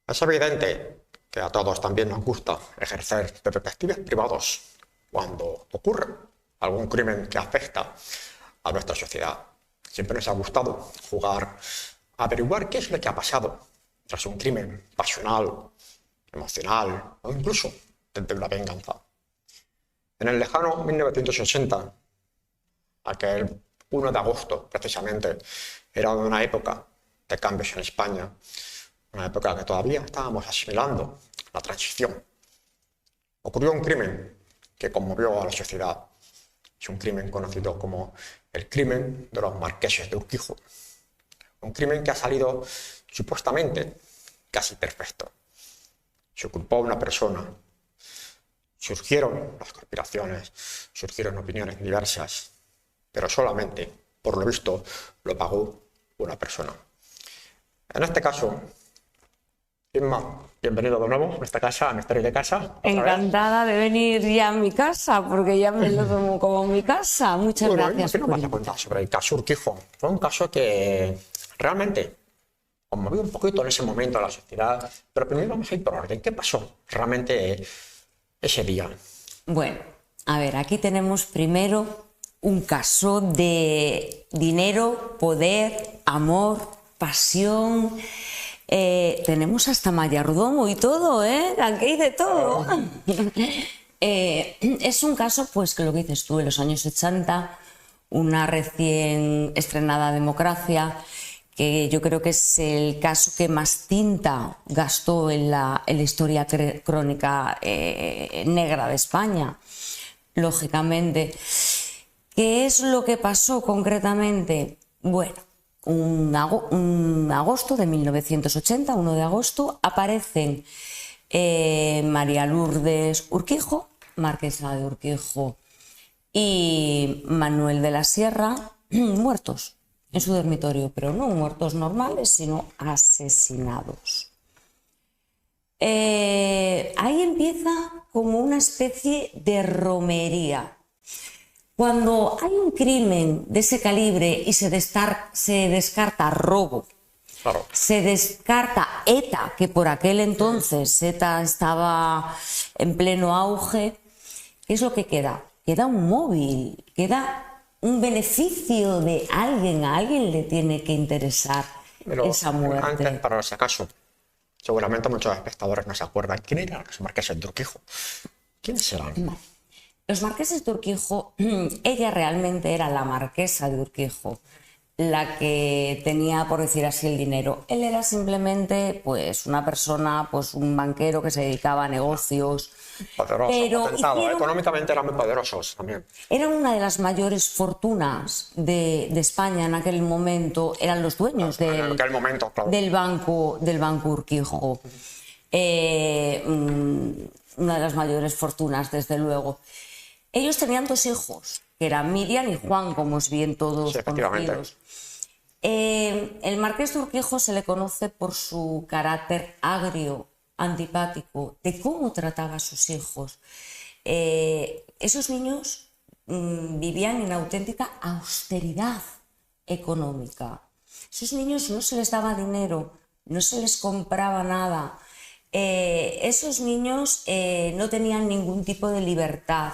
Es evidente que a todos también nos gusta ejercer de detectives privados cuando ocurre algún crimen que afecta a nuestra sociedad. Siempre nos ha gustado jugar a averiguar qué es lo que ha pasado tras un crimen pasional, emocional o incluso desde una venganza. En el lejano 1980, aquel 1 de agosto precisamente, era una época de cambios en España, una época que todavía estábamos asimilando la transición. Ocurrió un crimen que conmovió a la sociedad. Es un crimen conocido como el crimen de los marqueses de Urquijo. Un crimen que ha salido supuestamente casi perfecto. Se culpó a una persona. Surgieron las conspiraciones, surgieron opiniones diversas, pero solamente, por lo visto, lo pagó una persona. En este caso, Inma, bienvenido de nuevo a esta casa, a Misterio de Casa. Encantada de venir ya a mi casa, porque ya me lo tomo como mi casa. Muchas gracias. ¿Qué nos vas a contar sobre el caso Urquijo? Fue un caso que realmente conmovió un poquito en ese momento a la sociedad, pero primero vamos a ir por orden. ¿Qué pasó realmente ese día? Bueno, a ver, aquí tenemos primero un caso de dinero, poder, amor, pasión. Tenemos hasta mayordomo y todo, aquí hay de todo. Es un caso, pues, que lo que dices tú, en los años 80, una recién estrenada democracia, que yo creo que es el caso que más tinta gastó en la historia crónica negra de España, lógicamente. ¿Qué es lo que pasó concretamente? Bueno, un agosto de 1980, 1 de agosto, aparecen María Lourdes Urquijo, marquesa de Urquijo, y Manuel de la Sierra, muertos en su dormitorio, pero no muertos normales, sino asesinados. Ahí empieza como una especie de romería. Cuando hay un crimen de ese calibre y se descarta robo, Claro. se descarta ETA, que por aquel entonces ETA estaba en pleno auge, ¿qué es lo que queda? Queda un móvil, queda un beneficio de alguien, a alguien le tiene que interesar esa muerte. Antes, para si acaso, seguramente muchos espectadores no se acuerdan. ¿Quién eran los marqueses de Urquijo? ¿Quiénes eran? Los marqueses de Urquijo, ella realmente era la marquesa de Urquijo, la que tenía, por decir así, el dinero. Él era simplemente, pues, una persona, pues, un banquero que se dedicaba a negocios. Poderoso, potentado, económicamente eran muy poderosos también. Eran una de las mayores fortunas de España en aquel momento, eran los dueños del banco Urquijo. Una de las mayores fortunas, desde luego. Ellos tenían 2 hijos, que eran Miriam y Juan, como es bien todos conocidos. El marqués de Urquijo se le conoce por su carácter agrio, antipático, de cómo trataba a sus hijos. Esos niños vivían en auténtica austeridad económica. Esos niños no se les daba dinero, no se les compraba nada. Esos niños no tenían ningún tipo de libertad.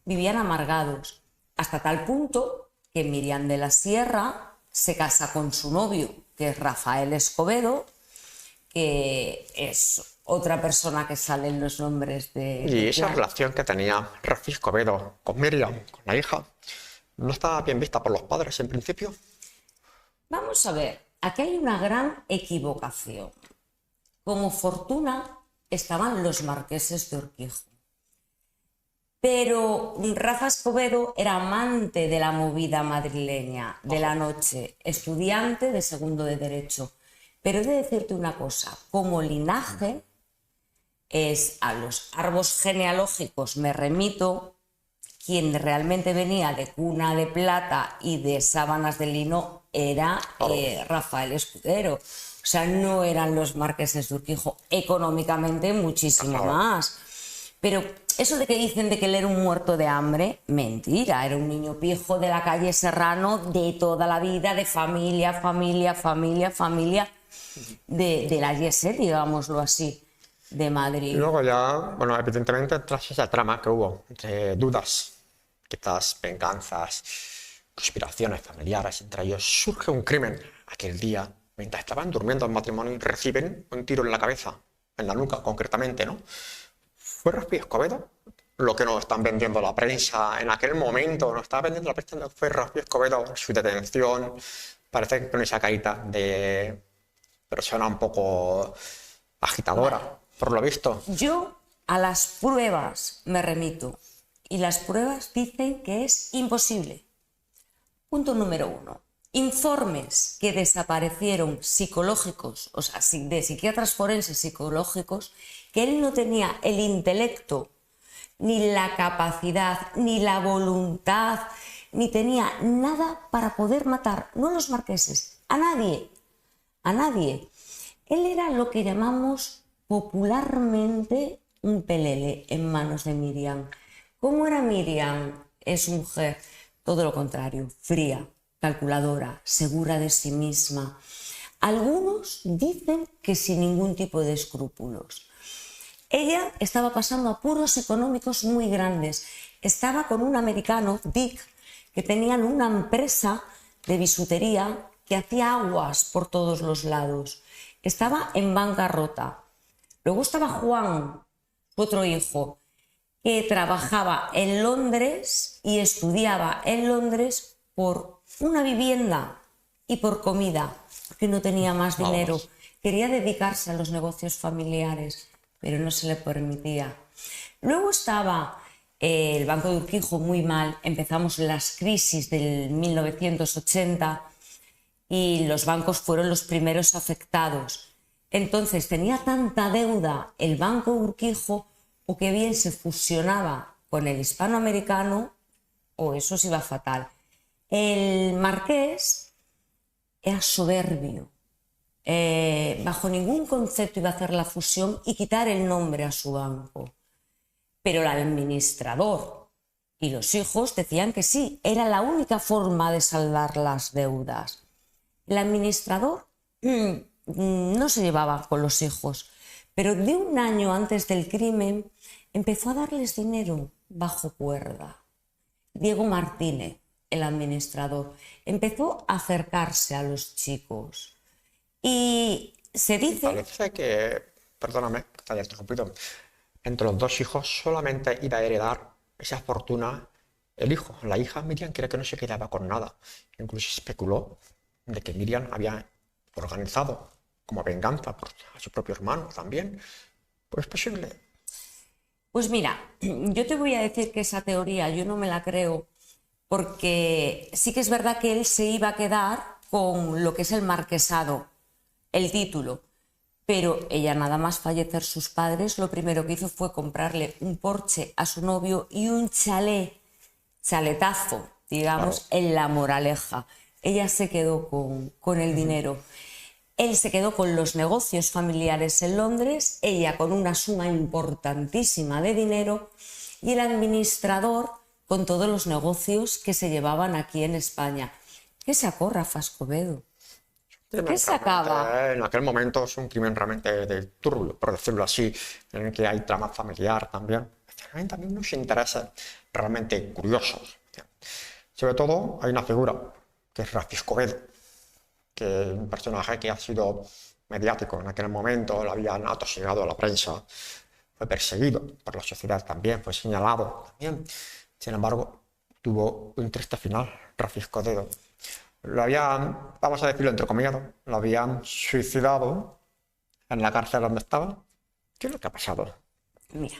Vivían amargados, hasta tal punto que Miriam de la Sierra se casa con su novio, que es Rafael Escobedo, que es otra persona que sale en los nombres de... Y esa relación que tenía Rafael Escobedo con Miriam, con la hija, ¿no estaba bien vista por los padres en principio? Vamos a ver, aquí hay una gran equivocación. Como fortuna estaban los marqueses de Urquijo. Pero Rafa Escobedo era amante de la movida madrileña, de la noche, estudiante de segundo de Derecho. Pero he de decirte una cosa, como linaje, a los árboles genealógicos me remito, quien realmente venía de cuna de plata y de sábanas de lino era Rafael Escudero. O sea, no eran los marqueses de Urquijo, económicamente muchísimo más. Pero eso de que dicen de que él era un muerto de hambre, mentira, era un niño pijo de la calle Serrano de toda la vida, de familia, familia, familia, familia, de la YESE, digámoslo así, de Madrid. Y luego ya, bueno, evidentemente tras esa trama que hubo entre dudas, quizás venganzas, conspiraciones familiares, entre ellos surge un crimen. Aquel día, mientras estaban durmiendo en matrimonio, reciben un tiro en la cabeza, en la nuca concretamente, ¿no? ¿Fue Rafi Escobedo? Lo que nos están vendiendo la prensa en aquel momento, nos estaba vendiendo la prensa, fue Rafi Escobedo, su detención, parece que con esa carita de persona un poco agitadora. Por lo visto. Yo a las pruebas me remito y las pruebas dicen que es imposible. Punto número 1. Informes que desaparecieron psicológicos, o sea, de psiquiatras forenses psicológicos, que él no tenía el intelecto, ni la capacidad, ni la voluntad, ni tenía nada para poder matar, no a los marqueses, a nadie, a nadie. Él era lo que llamamos popularmente un pelele en manos de Miriam. ¿Cómo era Miriam en su mujer? Todo lo contrario, fría, calculadora, segura de sí misma. Algunos dicen que sin ningún tipo de escrúpulos. Ella estaba pasando apuros económicos muy grandes. Estaba con un americano, Dick, que tenían una empresa de bisutería que hacía aguas por todos los lados. Estaba en bancarrota. Luego estaba Juan, su otro hijo, que trabajaba en Londres y estudiaba en Londres por una vivienda y por comida, porque no tenía más dinero. Quería dedicarse a los negocios familiares, pero no se le permitía. Luego estaba el Banco de Urquijo muy mal. Empezamos las crisis del 1980 y los bancos fueron los primeros afectados. Entonces tenía tanta deuda el Banco Urquijo o que bien se fusionaba con el hispanoamericano o eso se iba fatal. El marqués era soberbio. Bajo ningún concepto iba a hacer la fusión y quitar el nombre a su banco. Pero el administrador y los hijos decían que sí, era la única forma de saldar las deudas. El administrador no se llevaba con los hijos, pero de un año antes del crimen empezó a darles dinero bajo cuerda. Diego Martínez, el administrador, empezó a acercarse a los chicos y se dice... Parece que, perdóname, que te haya interrumpido, entre los dos hijos solamente iba a heredar esa fortuna el hijo. La hija Miriam cree que no se quedaba con nada. Incluso especuló de que Miriam había organizado como venganza a su propio hermano también. ¿Pues es posible? Pues mira, yo te voy a decir que esa teoría yo no me la creo, porque sí que es verdad que él se iba a quedar con lo que es el marquesado, el título, pero ella nada más fallecer sus padres, lo primero que hizo fue comprarle un Porsche a su novio y un chaletazo, digamos, claro, en La Moraleja. Ella se quedó con el dinero. Él se quedó con los negocios familiares en Londres, ella con una suma importantísima de dinero y el administrador con todos los negocios que se llevaban aquí en España. ¿Qué sacó Rafa Escobedo? ¿Qué sacaba? En aquel momento es un crimen realmente de turbio, por decirlo así, en el que hay trama familiar también. También nos interesan realmente curiosos. Sobre todo hay una figura que es Rafi Escobedo, que es un personaje que ha sido mediático en aquel momento, lo habían atosigado a la prensa, fue perseguido por la sociedad también, fue señalado también. Sin embargo, tuvo un triste final, Rafi Escobedo. Lo habían, vamos a decirlo entrecomillado, lo habían suicidado en la cárcel donde estaba. ¿Qué es lo que ha pasado? Mira,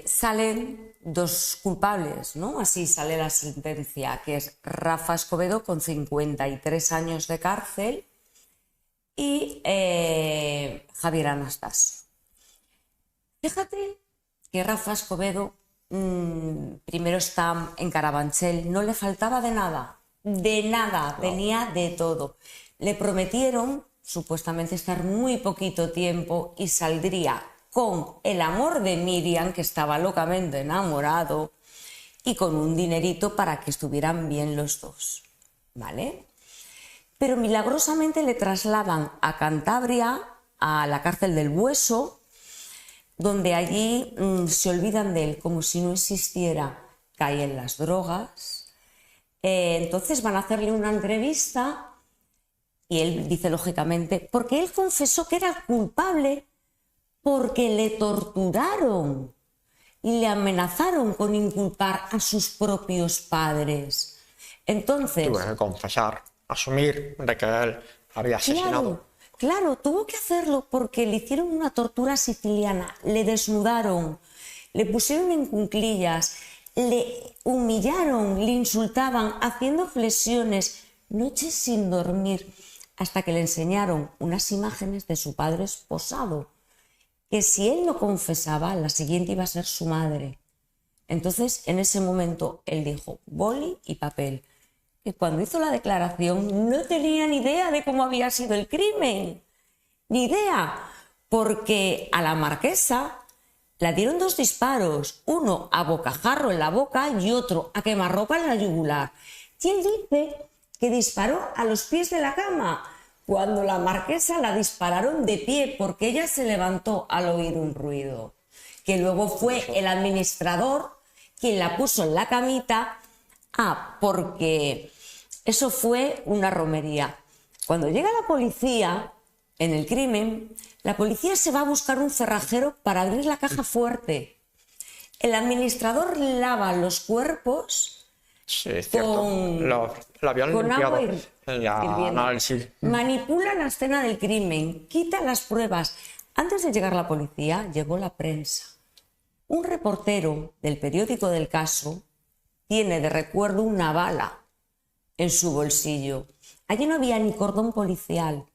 salen dos culpables, ¿no? Así sale la sentencia, que es Rafa Escobedo con 53 años de cárcel y Javier Anastasio. Fíjate que Rafa Escobedo primero está en Carabanchel, no le faltaba de nada, tenía de todo. Le prometieron supuestamente estar muy poquito tiempo y saldría con el amor de Miriam, que estaba locamente enamorado, y con un dinerito para que estuvieran bien los dos, ¿vale? pero milagrosamente le trasladan a Cantabria, a la cárcel del Bueso, donde allí se olvidan de él como si no existiera, cae en las drogas. Entonces van a hacerle una entrevista y él dice lógicamente, porque él confesó que era culpable porque le torturaron y le amenazaron con inculpar a sus propios padres. Entonces... Tuvo que confesar, asumir de que él había asesinado. Claro, tuvo que hacerlo porque le hicieron una tortura siciliana, le desnudaron, le pusieron en cuclillas, le humillaron, le insultaban, haciendo flexiones, noches sin dormir, hasta que le enseñaron unas imágenes de su padre esposado, que si él no confesaba, la siguiente iba a ser su madre. Entonces, en ese momento, él dijo, boli y papel. Y cuando hizo la declaración no tenía ni idea de cómo había sido el crimen. Ni idea, porque a la marquesa le dieron 2 disparos, uno a bocajarro en la boca y otro a quemarropa en la yugular. Y él dice que disparó a los pies de la cama, cuando la marquesa la dispararon de pie porque ella se levantó al oír un ruido, que luego fue el administrador quien la puso en la camita. Porque eso fue una romería. Cuando llega la policía en el crimen, la policía se va a buscar un cerrajero para abrir la caja fuerte. El administrador lava los cuerpos con agua hirviendo. Manipula la escena del crimen, quita las pruebas. Antes de llegar la policía, llegó la prensa. Un reportero del periódico del caso tiene de recuerdo una bala en su bolsillo. Allí no había ni cordón policial,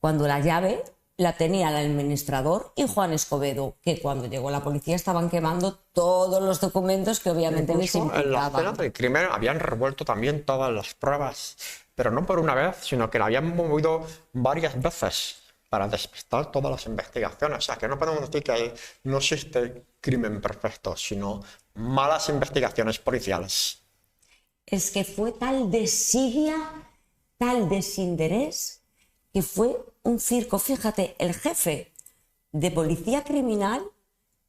cuando la llave la tenía el administrador y Juan Escobedo, que cuando llegó la policía estaban quemando todos los documentos que obviamente les implicaban. En la escena del crimen habían revuelto también todas las pruebas, pero no por una vez, sino que la habían movido varias veces para despistar todas las investigaciones. O sea, que no podemos decir que no existe crimen perfecto, sino malas investigaciones policiales. Es que fue tal desidia, tal desinterés, que fue un circo. Fíjate, el jefe de policía criminal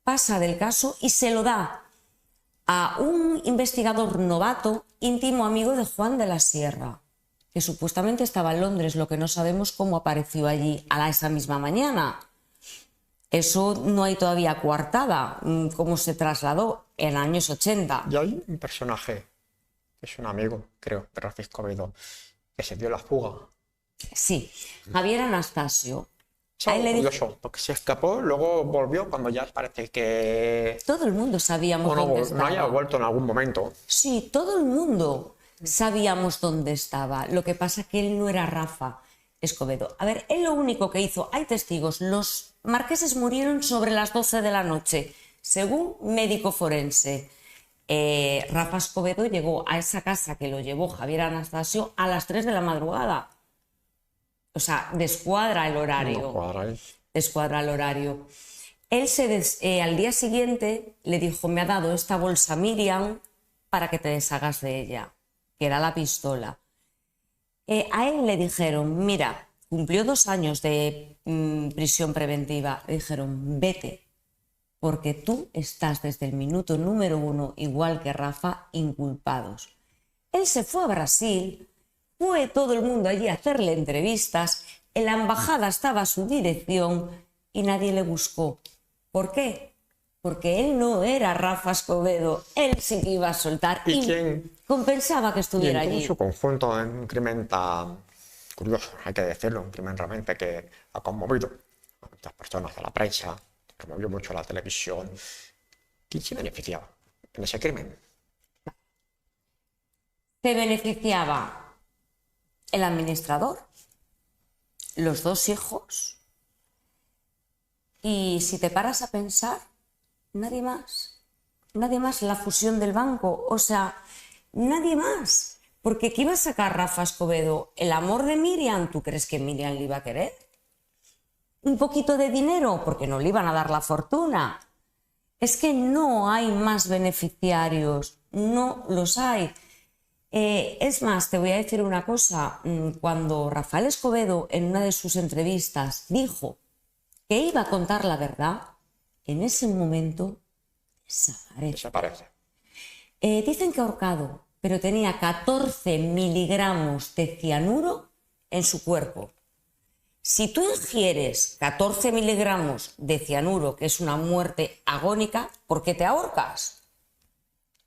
pasa del caso y se lo da a un investigador novato, íntimo amigo de Juan de la Sierra, que supuestamente estaba en Londres, lo que no sabemos cómo apareció allí a esa misma mañana. Eso no hay todavía coartada, cómo se trasladó en años 80. Y hay un personaje, que es un amigo, creo, de Francisco Bedo, que se dio la fuga. Sí, Javier Anastasio. Curioso, porque se escapó, luego volvió cuando ya parece que... Todo el mundo sabíamos dónde estaba. No haya vuelto en algún momento. Sí, todo el mundo sabíamos dónde estaba. Lo que pasa es que él no era Rafa Escobedo. A ver, él lo único que hizo, hay testigos, los marqueses murieron sobre las 12 de la noche, según médico forense. Rafa Escobedo llegó a esa casa que lo llevó Javier Anastasio a las 3 de la madrugada. O sea, descuadra el horario. Descuadra el horario. Él al día siguiente le dijo, me ha dado esta bolsa Miriam para que te deshagas de ella, que era la pistola. A él le dijeron, mira, cumplió 2 años de prisión preventiva. Le dijeron, vete, porque tú estás desde el minuto número 1, igual que Rafa, inculpados. Él se fue a Brasil. Fue todo el mundo allí a hacerle entrevistas, en la embajada estaba a su dirección y nadie le buscó. ¿Por qué? Porque él no era Rafa Escobedo, él sí que iba a soltar y compensaba que estuviera allí. En su conjunto, en un crimen tan curioso, hay que decirlo, un crimen realmente que ha conmovido a muchas personas, a la prensa, conmovió mucho a la televisión. ¿Quién se beneficiaba en ese crimen? Se beneficiaba el administrador, los 2 hijos, y si te paras a pensar, nadie más, la fusión del banco, o sea, nadie más, porque ¿qué iba a sacar Rafa Escobedo? ¿El amor de Miriam? ¿Tú crees que Miriam le iba a querer? ¿Un poquito de dinero? Porque no le iban a dar la fortuna. Es que no hay más beneficiarios, no los hay. Es más, te voy a decir una cosa. Cuando Rafael Escobedo, en una de sus entrevistas, dijo que iba a contar la verdad, en ese momento desaparece. Dicen que ahorcado, pero tenía 14 miligramos de cianuro en su cuerpo. Si tú ingieres 14 miligramos de cianuro, que es una muerte agónica, ¿por qué te ahorcas?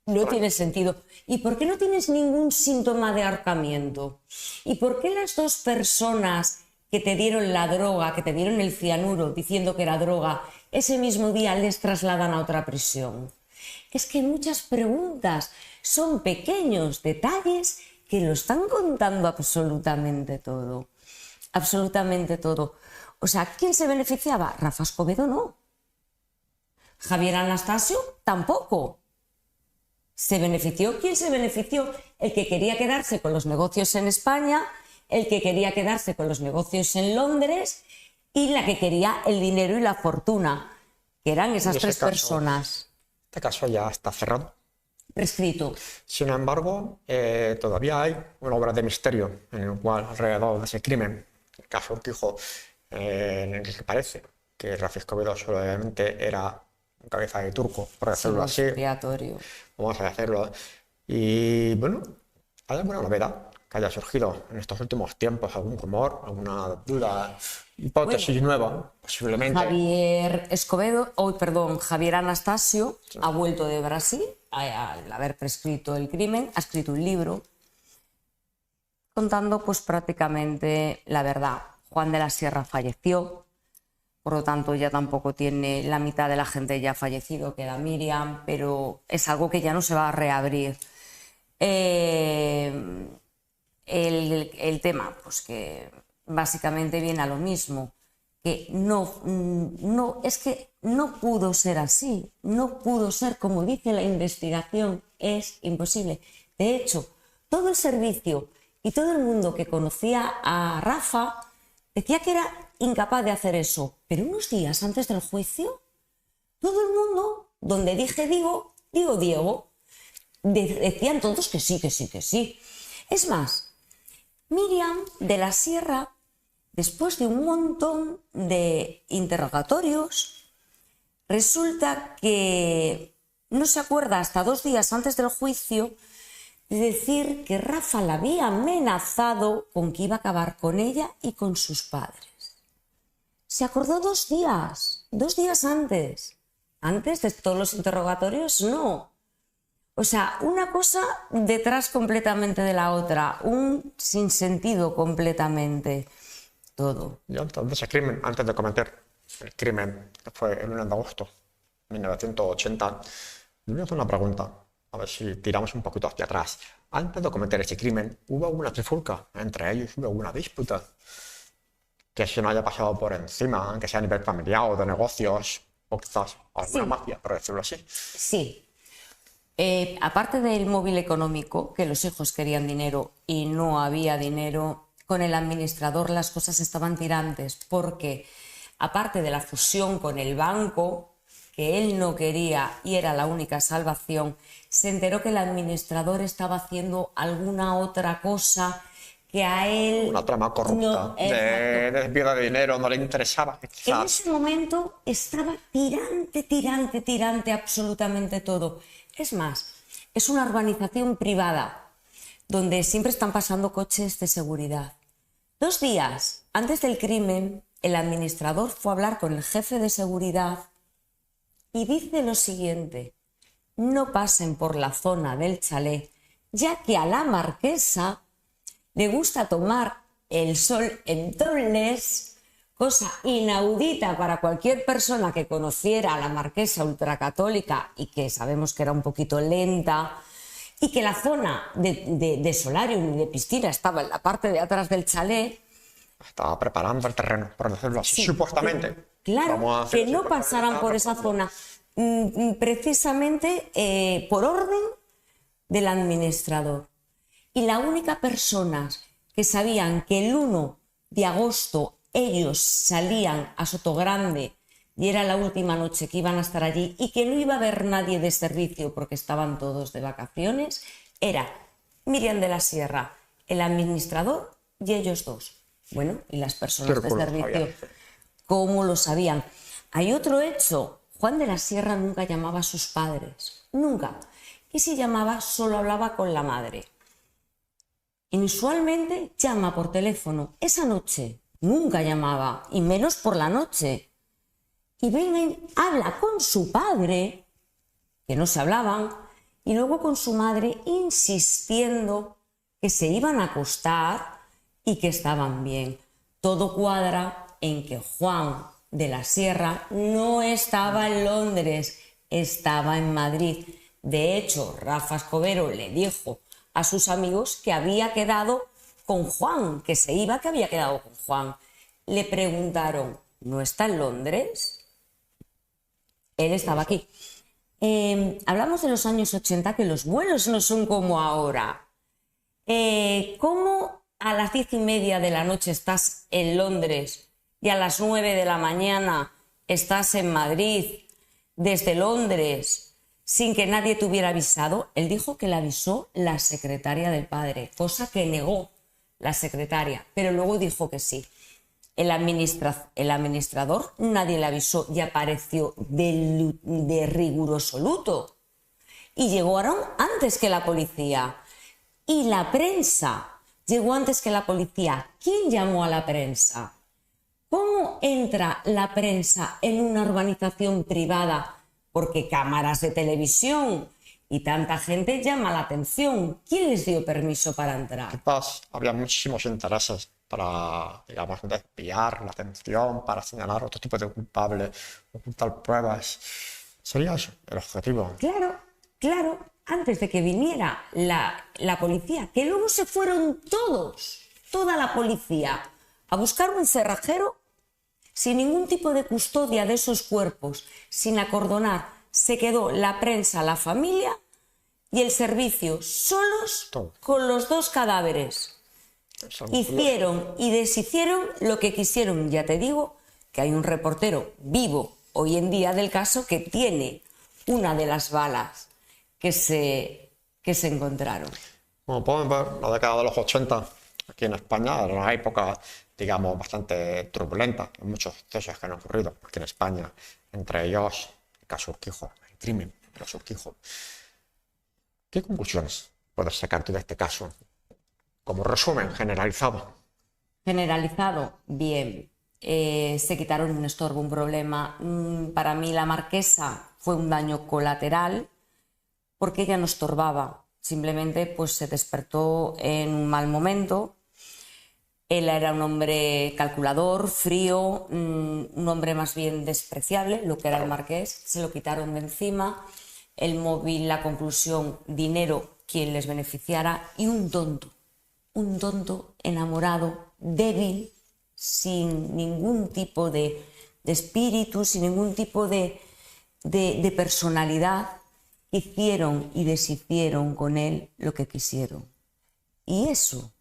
No tiene sentido. ¿Y por qué no tienes ningún síntoma de ahorcamiento? ¿Y por qué las dos personas que te dieron la droga, que te dieron el cianuro diciendo que era droga, ese mismo día les trasladan a otra prisión? Es que muchas preguntas son pequeños detalles que lo están contando absolutamente todo. Absolutamente todo. O sea, ¿quién se beneficiaba? Rafa Escobedo no. Javier Anastasio tampoco. ¿Se benefició? ¿Quién se benefició? El que quería quedarse con los negocios en España, el que quería quedarse con los negocios en Londres y la que quería el dinero y la fortuna, que eran esas tres personas. Este caso ya está cerrado. Prescrito. Sin embargo, todavía hay una obra de misterio en el cual, alrededor de ese crimen, el caso Urquijo, en el que parece que Rafa Escobedo solamente era un cabeza de turco, por decirlo así. Expiatorio. Vamos a decirlo. Y bueno, ¿hay alguna novedad que haya surgido en estos últimos tiempos? ¿Algún rumor? ¿Alguna duda? ¿Hipótesis nueva? Posiblemente. Javier Anastasio ha vuelto de Brasil al haber prescrito el crimen, ha escrito un libro contando pues prácticamente la verdad. Juan de la Sierra falleció, por lo tanto ya tampoco tiene la mitad de la gente ya fallecido, queda Miriam, pero es algo que ya no se va a reabrir. El tema, pues que básicamente viene a lo mismo, que es que no pudo ser así, no pudo ser como dice la investigación, es imposible. De hecho, todo el servicio y todo el mundo que conocía a Rafa decía que era incapaz de hacer eso, pero unos días antes del juicio, todo el mundo, donde dije Diego, decían todos que sí, que sí, que sí. Es más, Miriam de la Sierra, después de un montón de interrogatorios, resulta que no se acuerda hasta 2 días antes del juicio de decir que Rafa la había amenazado con que iba a acabar con ella y con sus padres. Se acordó 2 días antes. Antes de todos los interrogatorios, no. O sea, una cosa detrás completamente de la otra, un sinsentido completamente, todo. Yo antes de ese crimen, antes de cometer el crimen, que fue el 1 de agosto de 1980, me voy a hacer una pregunta, a ver si tiramos un poquito hacia atrás. Antes de cometer ese crimen, ¿hubo alguna trifulca entre ellos? ¿Hubo alguna disputa? Que se no haya pasado por encima, aunque sea a nivel familiar o de negocios, o quizás alguna mafia, por decirlo así. Sí. Aparte del móvil económico, que los hijos querían dinero y no había dinero, con el administrador las cosas estaban tirantes, porque aparte de la fusión con el banco, que él no quería y era la única salvación, se enteró que el administrador estaba haciendo alguna otra cosa que a él... Una trama corrupta, de desvío de dinero, no le interesaba. Quizás. En ese momento estaba tirante absolutamente todo. Es más, es una urbanización privada donde siempre están pasando coches de seguridad. 2 días antes del crimen, el administrador fue a hablar con el jefe de seguridad y dice lo siguiente: no pasen por la zona del chalet, ya que a la marquesa le gusta tomar el sol en topless, cosa inaudita para cualquier persona que conociera a la marquesa ultracatólica y que sabemos que era un poquito lenta, y que la zona de solarium y de piscina estaba en la parte de atrás del chalet. Estaba preparando el terreno, por decirlo así, sí, supuestamente. Claro, que no pasaran por esa zona, precisamente por orden del administrador. Y la única persona que sabían que el 1 de agosto ellos salían a Sotogrande y era la última noche que iban a estar allí y que no iba a haber nadie de servicio porque estaban todos de vacaciones, era Miriam de la Sierra, el administrador y ellos dos. Bueno, y las personas de servicio, ¿cómo lo sabían? Hay otro hecho. Juan de la Sierra nunca llamaba a sus padres, nunca. Y si llamaba, solo hablaba con la madre. Inusualmente llama por teléfono. Esa noche nunca llamaba, y menos por la noche. Y venga, habla con su padre, que no se hablaban, y luego con su madre insistiendo que se iban a acostar y que estaban bien. Todo cuadra en que Juan de la Sierra no estaba en Londres, estaba en Madrid. De hecho, Rafa Escobedo le dijo a sus amigos que había quedado con Juan, que se iba, que había quedado con Juan. Le preguntaron, ¿no está en Londres? Él estaba aquí. Hablamos de los años 80, que los vuelos no son como ahora. ¿Cómo a las 10:30 de la noche estás en Londres y a las 9 de la mañana estás en Madrid desde Londres sin que nadie te hubiera avisado? Él dijo que le avisó la secretaria del padre, cosa que negó la secretaria, pero luego dijo que sí. El administrador nadie le avisó y apareció de riguroso luto. Y llegaron antes que la policía. Y la prensa llegó antes que la policía. ¿Quién llamó a la prensa? ¿Cómo entra la prensa en una urbanización privada? Porque cámaras de televisión y tanta gente llama la atención. ¿Quién les dio permiso para entrar? Quizás había muchísimos intereses para, digamos, desviar la atención, para señalar otro tipo de culpable, ocultar pruebas. Sería eso el objetivo. Claro, claro, antes de que viniera la policía, que luego se fueron toda la policía, a buscar un cerrajero sin ningún tipo de custodia de esos cuerpos, sin acordonar. Se quedó la prensa, la familia y el servicio solos con los dos cadáveres. Hicieron y deshicieron lo que quisieron. Ya te digo que hay un reportero vivo hoy en día del caso que tiene una de las balas que se encontraron. Como pueden ver, la década de los 80 aquí en España era una época, digamos, bastante turbulenta. Hay muchos sucesos que han ocurrido aquí en España, entre ellos el caso Urquijo, el crimen de los Urquijo. ¿Qué conclusiones puedes sacar tú de este caso? Como resumen generalizado. Generalizado, bien. Se quitaron un estorbo, un problema. Para mí la marquesa fue un daño colateral porque ella no estorbaba. Simplemente pues se despertó en un mal momento. Él era un hombre calculador, frío, un hombre más bien despreciable, lo que era el marqués. Se lo quitaron de encima. El móvil, la conclusión, dinero, quien les beneficiara, y un tonto enamorado, débil, sin ningún tipo de espíritu, sin ningún tipo de personalidad. Hicieron y deshicieron con él lo que quisieron. Y eso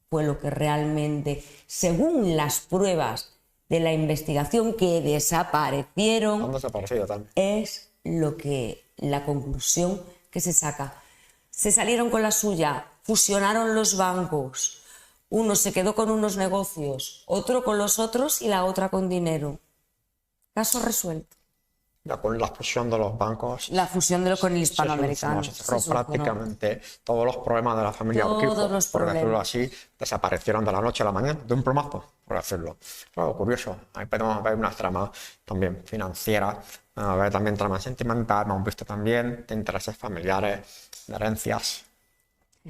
fue lo que realmente, según las pruebas de la investigación que desaparecieron, es lo que la conclusión que se saca. Se salieron con la suya, fusionaron los bancos, uno se quedó con unos negocios, otro con los otros y la otra con dinero. Caso resuelto. Ya con la fusión de los bancos. La fusión con el hispanoamericano. Se cerró prácticamente todos los problemas de la familia Urquijo, por decirlo así, desaparecieron de la noche a la mañana, de un plumazo, por decirlo. Algo curioso. Ahí podemos ver una trama también financiera, ver también trama sentimental, hemos visto también de intereses familiares, de herencias.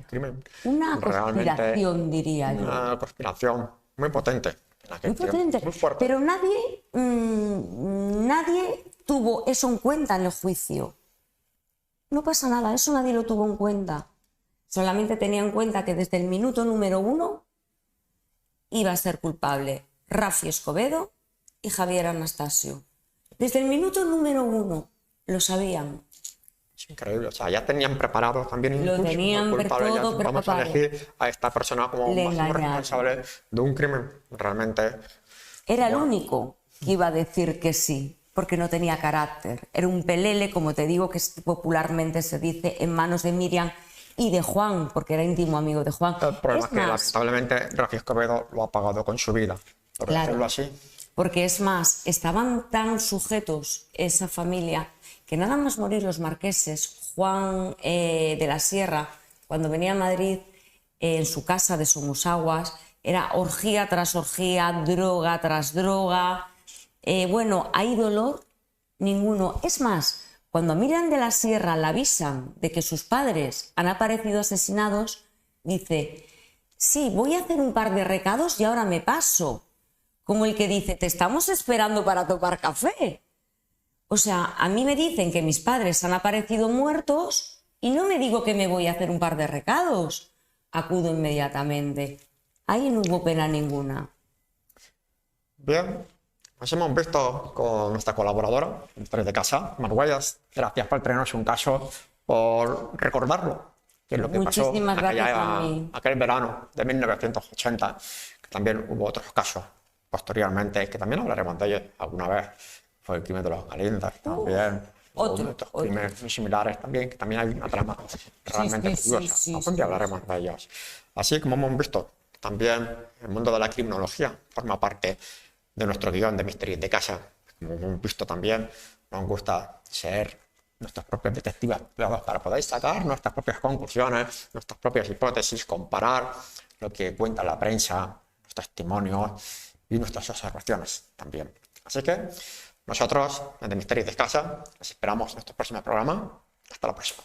Crimen. Una conspiración, diría yo. Una conspiración muy potente. Muy potente. Muy fuerte. Pero nadie tuvo eso en cuenta en el juicio. No pasa nada, eso nadie lo tuvo en cuenta. Solamente tenía en cuenta que desde el minuto número 1 iba a ser culpable Rafi Escobedo y Javier Anastasio. Desde el minuto número 1 lo sabían. Es increíble, o sea, ya tenían preparado también. Lo tenían todo preparado. Vamos a elegir a esta persona como máximo responsable de un crimen. Realmente. Era el único que iba a decir que sí, porque no tenía carácter. Era un pelele, como te digo, que popularmente se dice, en manos de Miriam y de Juan, porque era íntimo amigo de Juan. El problema es que lamentablemente Rafael Escobedo lo ha pagado con su vida, por decirlo así. Porque es más, estaban tan sujetos esa familia que nada más morir los marqueses, Juan de la Sierra, cuando venía a Madrid, en su casa de Somosaguas, era orgía tras orgía, droga tras droga. Bueno, hay dolor ninguno. Es más, cuando a Miriam de la Sierra le avisan de que sus padres han aparecido asesinados, dice, sí, voy a hacer un par de recados y ahora me paso. Como el que dice, te estamos esperando para tomar café. O sea, a mí me dicen que mis padres han aparecido muertos y no me digo que me voy a hacer un par de recados. Acudo inmediatamente. Ahí no hubo pena ninguna. Bien, nos hemos visto con nuestra colaboradora, Historias de Casa, Margüellas. Gracias por traernos un caso, por recordarlo, que es lo que pasó aquel verano de 1980, que también hubo otros casos posteriormente, que también hablaremos de ellos alguna vez. Fue el crimen de los Galindar, también. Otros crímenes muy similares también, que también hay una trama realmente curiosa. Algún día hablaremos de ellos. Así como hemos visto, también el mundo de la criminología forma parte de nuestro guión de Misterios de Casa. Como hemos visto también, nos gusta ser nuestros propios detectives para poder sacar nuestras propias conclusiones, nuestras propias hipótesis, comparar lo que cuenta la prensa, los testimonios y nuestras observaciones también. Así que nosotros, desde Misterios de Casa, les esperamos en nuestro próximo programa. Hasta la próxima.